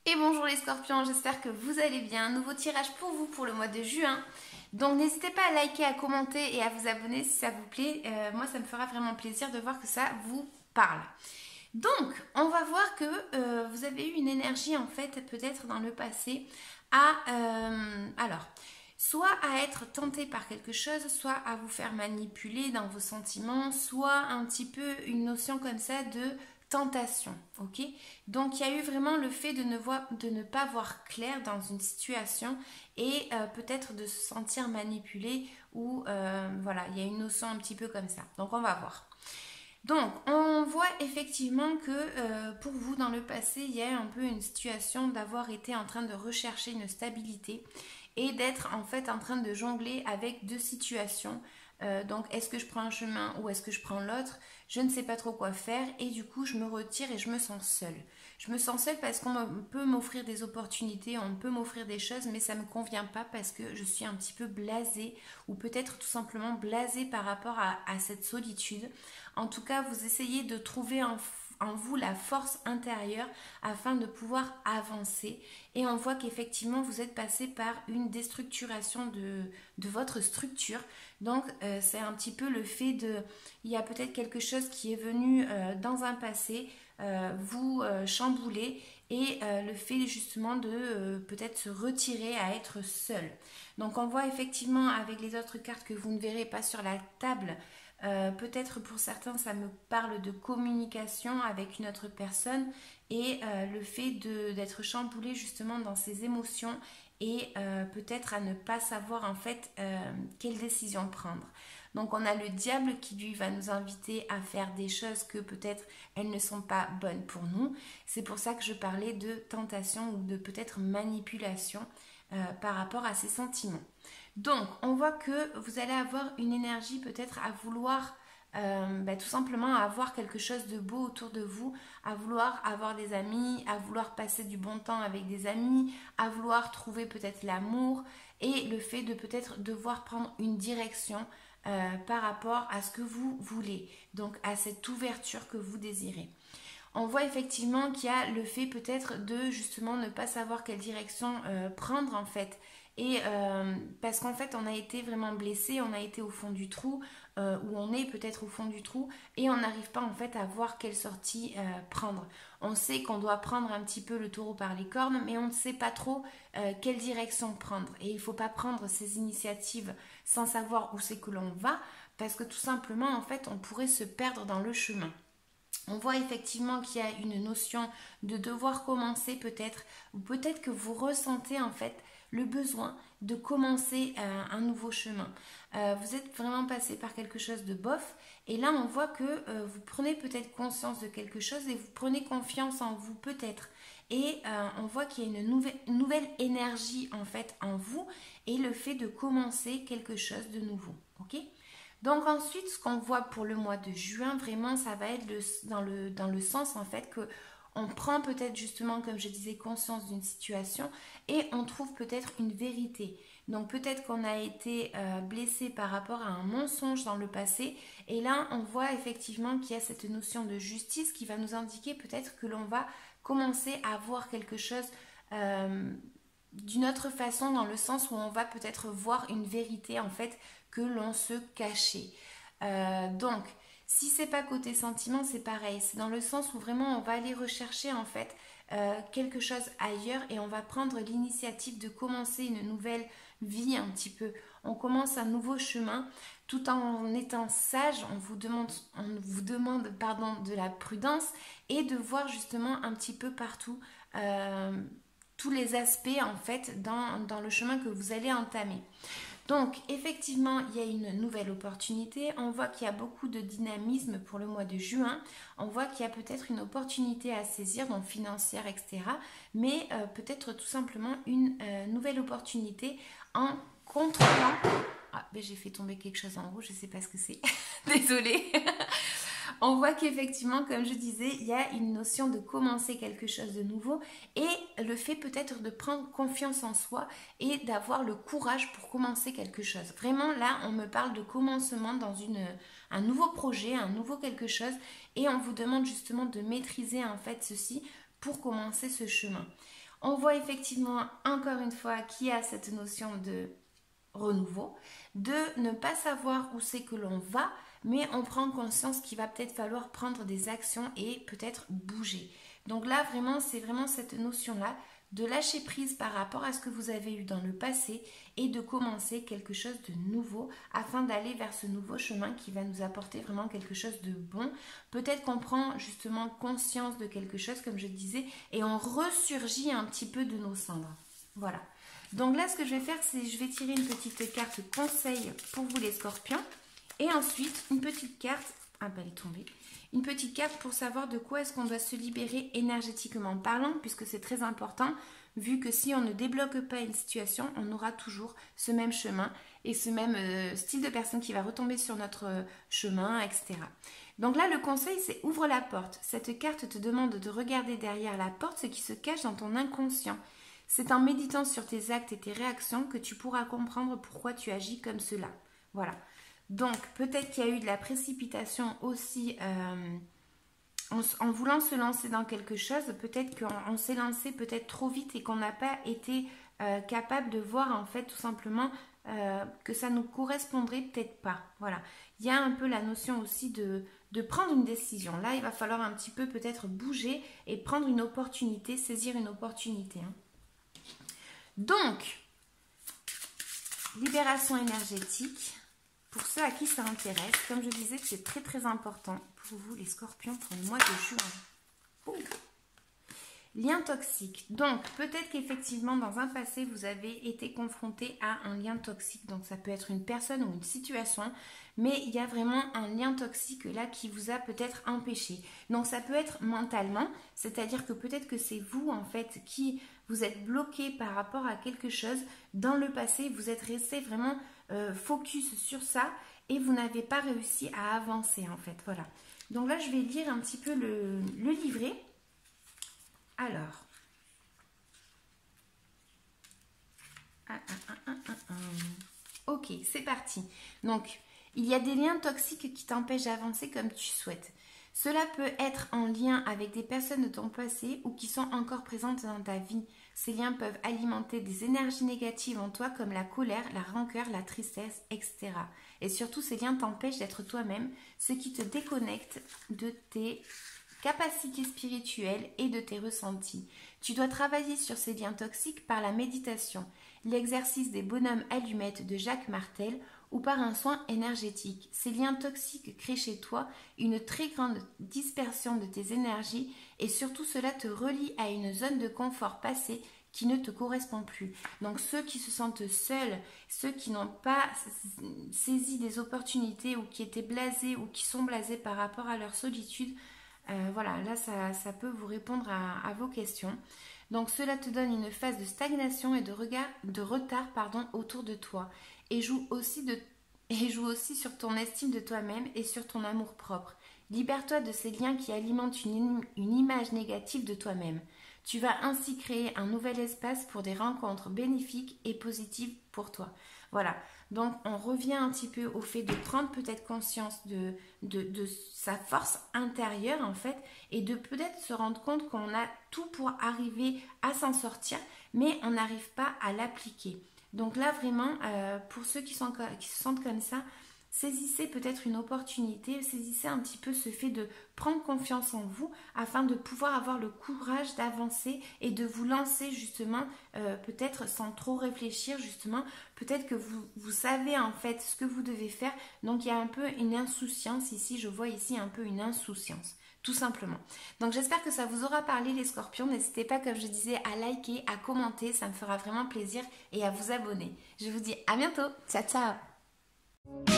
Et bonjour les scorpions, j'espère que vous allez bien. Nouveau tirage pour vous pour le mois de juin. Donc n'hésitez pas à liker, à commenter et à vous abonner si ça vous plaît. Moi ça me fera vraiment plaisir de voir que ça vous parle. Donc on va voir que vous avez eu une énergie en fait peut-être dans le passé alors soit à être tenté par quelque chose, soit à vous faire manipuler dans vos sentiments, soit un petit peu une notion comme ça de tentation, ok? Donc il y a eu vraiment le fait de ne pas voir clair dans une situation et peut-être de se sentir manipulé ou voilà, il y a une notion un petit peu comme ça. Donc on va voir. Donc, on voit effectivement que pour vous, dans le passé, il y a un peu une situation d'avoir été en train de rechercher une stabilité et d'être en fait en train de jongler avec deux situations. Donc, est-ce que je prends un chemin ou est-ce que je prends l'autre? Je ne sais pas trop quoi faire et du coup, je me retire et je me sens seule. Je me sens seule parce qu'on peut m'offrir des opportunités, on peut m'offrir des choses, mais ça ne me convient pas parce que je suis un petit peu blasée ou peut-être tout simplement blasée par rapport à cette solitude. En tout cas, vous essayez de trouver en vous la force intérieure afin de pouvoir avancer. Et on voit qu'effectivement, vous êtes passé par une déstructuration de votre structure. Donc, c'est un petit peu le fait de... Il y a peut-être quelque chose qui est venu dans un passé vous chambouler et le fait justement de peut-être se retirer à être seul. Donc, on voit effectivement avec les autres cartes que vous ne verrez pas sur la table. Peut-être pour certains ça me parle de communication avec une autre personne et le fait d'être chamboulé justement dans ses émotions et peut-être à ne pas savoir en fait quelle décision prendre. Donc on a le diable qui lui va nous inviter à faire des choses que peut-être elles ne sont pas bonnes pour nous. C'est pour ça que je parlais de tentation ou de peut-être manipulation par rapport à ses sentiments. Donc, on voit que vous allez avoir une énergie peut-être à vouloir tout simplement avoir quelque chose de beau autour de vous, à vouloir avoir des amis, à vouloir passer du bon temps avec des amis, à vouloir trouver peut-être l'amour et le fait de peut-être devoir prendre une direction par rapport à ce que vous voulez, donc à cette ouverture que vous désirez. On voit effectivement qu'il y a le fait peut-être de justement ne pas savoir quelle direction prendre en fait. Et parce qu'en fait on a été vraiment blessé, on a été au fond du trou, ou on est peut-être au fond du trou, et on n'arrive pas en fait à voir quelle sortie prendre. On sait qu'on doit prendre un petit peu le taureau par les cornes, mais on ne sait pas trop quelle direction prendre. Et il ne faut pas prendre ces initiatives sans savoir où c'est que l'on va, parce que tout simplement en fait on pourrait se perdre dans le chemin. On voit effectivement qu'il y a une notion de devoir commencer peut-être, ou peut-être que vous ressentez en fait le besoin de commencer un nouveau chemin. Vous êtes vraiment passé par quelque chose de bof, et là on voit que vous prenez peut-être conscience de quelque chose et vous prenez confiance en vous peut-être. Et on voit qu'il y a une nouvelle énergie en fait en vous et le fait de commencer quelque chose de nouveau. Ok ? Donc ensuite, ce qu'on voit pour le mois de juin, vraiment, ça va être dans le sens en fait que on prend peut-être justement, comme je disais, conscience d'une situation et on trouve peut-être une vérité. Donc peut-être qu'on a été blessé par rapport à un mensonge dans le passé et là, on voit effectivement qu'il y a cette notion de justice qui va nous indiquer peut-être que l'on va commencer à voir quelque chose d'une autre façon, dans le sens où on va peut-être voir une vérité en fait que l'on se cachait. Donc, si c'est pas côté sentiment, c'est pareil. C'est dans le sens où vraiment on va aller rechercher en fait quelque chose ailleurs et on va prendre l'initiative de commencer une nouvelle vie un petit peu. On commence un nouveau chemin tout en étant sage. On vous demande pardon, de la prudence et de voir justement un petit peu partout tous les aspects en fait dans le chemin que vous allez entamer. Donc effectivement, il y a une nouvelle opportunité. On voit qu'il y a beaucoup de dynamisme pour le mois de juin. On voit qu'il y a peut-être une opportunité à saisir, donc financière, etc. Mais peut-être tout simplement une nouvelle opportunité en contrôlant... Ah, ben j'ai fait tomber quelque chose en rouge, je ne sais pas ce que c'est. Désolée. On voit qu'effectivement, comme je disais, il y a une notion de commencer quelque chose de nouveau et le fait peut-être de prendre confiance en soi et d'avoir le courage pour commencer quelque chose. Vraiment, là, on me parle de commencement dans un nouveau projet, un nouveau quelque chose et on vous demande justement de maîtriser en fait ceci pour commencer ce chemin. On voit effectivement encore une fois qu'il y a cette notion de renouveau, de ne pas savoir où c'est que l'on va, mais on prend conscience qu'il va peut-être falloir prendre des actions et peut-être bouger. Donc là, vraiment, c'est vraiment cette notion-là de lâcher prise par rapport à ce que vous avez eu dans le passé et de commencer quelque chose de nouveau afin d'aller vers ce nouveau chemin qui va nous apporter vraiment quelque chose de bon. Peut-être qu'on prend justement conscience de quelque chose, comme je disais, et on ressurgit un petit peu de nos cendres. Voilà. Donc là, ce que je vais faire, c'est je vais tirer une petite carte conseil pour vous les scorpions. Et ensuite, une petite carte, ah ben elle est tombée, une petite carte pour savoir de quoi est-ce qu'on doit se libérer énergétiquement parlant, puisque c'est très important, vu que si on ne débloque pas une situation, on aura toujours ce même chemin et ce même style de personne qui va retomber sur notre chemin, etc. Donc là, le conseil, c'est ouvre la porte. Cette carte te demande de regarder derrière la porte ce qui se cache dans ton inconscient. C'est en méditant sur tes actes et tes réactions que tu pourras comprendre pourquoi tu agis comme cela. Voilà. Donc, peut-être qu'il y a eu de la précipitation aussi en voulant se lancer dans quelque chose. Peut-être qu'on s'est lancé peut-être trop vite et qu'on n'a pas été capable de voir en fait tout simplement que ça nous correspondrait peut-être pas. Voilà. Il y a un peu la notion aussi de prendre une décision. Là, il va falloir un petit peu peut-être bouger et prendre une opportunité, saisir une opportunité. Hein. Donc, libération énergétique. Pour ceux à qui ça intéresse, comme je disais, c'est très très important pour vous les scorpions pour le mois de juin. Oh. Lien toxique. Donc peut-être qu'effectivement dans un passé vous avez été confronté à un lien toxique. Donc ça peut être une personne ou une situation, mais il y a vraiment un lien toxique là qui vous a peut-être empêché. Donc ça peut être mentalement, c'est-à-dire que peut-être que c'est vous en fait qui vous êtes bloqué par rapport à quelque chose. Dans le passé, vous êtes resté vraiment focus sur ça et vous n'avez pas réussi à avancer en fait. Voilà. Donc là, je vais lire un petit peu le livret. Alors. Ok, c'est parti. Donc, il y a des liens toxiques qui t'empêchent d'avancer comme tu souhaites. Cela peut être en lien avec des personnes de ton passé ou qui sont encore présentes dans ta vie. Ces liens peuvent alimenter des énergies négatives en toi comme la colère, la rancœur, la tristesse, etc. Et surtout, ces liens t'empêchent d'être toi-même, ce qui te déconnecte de tes capacités spirituelles et de tes ressentis. Tu dois travailler sur ces liens toxiques par la méditation, l'exercice des bonhommes allumettes de Jacques Martel ou par un soin énergétique. Ces liens toxiques créent chez toi une très grande dispersion de tes énergies et surtout cela te relie à une zone de confort passée qui ne te correspond plus. Donc ceux qui se sentent seuls, ceux qui n'ont pas saisi des opportunités ou qui étaient blasés ou qui sont blasés par rapport à leur solitude, voilà, là ça peut vous répondre à vos questions. Donc cela te donne une phase de stagnation et de retard autour de toi et joue aussi sur ton estime de toi-même et sur ton amour-propre. Libère-toi de ces liens qui alimentent une image négative de toi-même. Tu vas ainsi créer un nouvel espace pour des rencontres bénéfiques et positives pour toi. Voilà, donc on revient un petit peu au fait de prendre peut-être conscience de sa force intérieure en fait et de peut-être se rendre compte qu'on a tout pour arriver à s'en sortir mais on n'arrive pas à l'appliquer. Donc là vraiment, pour ceux qui se sentent comme ça, saisissez peut-être une opportunité, saisissez un petit peu ce fait de prendre confiance en vous afin de pouvoir avoir le courage d'avancer et de vous lancer justement, peut-être sans trop réfléchir justement, peut-être que vous savez en fait ce que vous devez faire. Donc il y a un peu une insouciance ici, je vois ici un peu une insouciance. Tout simplement. Donc j'espère que ça vous aura parlé les scorpions. N'hésitez pas, comme je disais, à liker, à commenter. Ça me fera vraiment plaisir et à vous abonner. Je vous dis à bientôt. Ciao, ciao.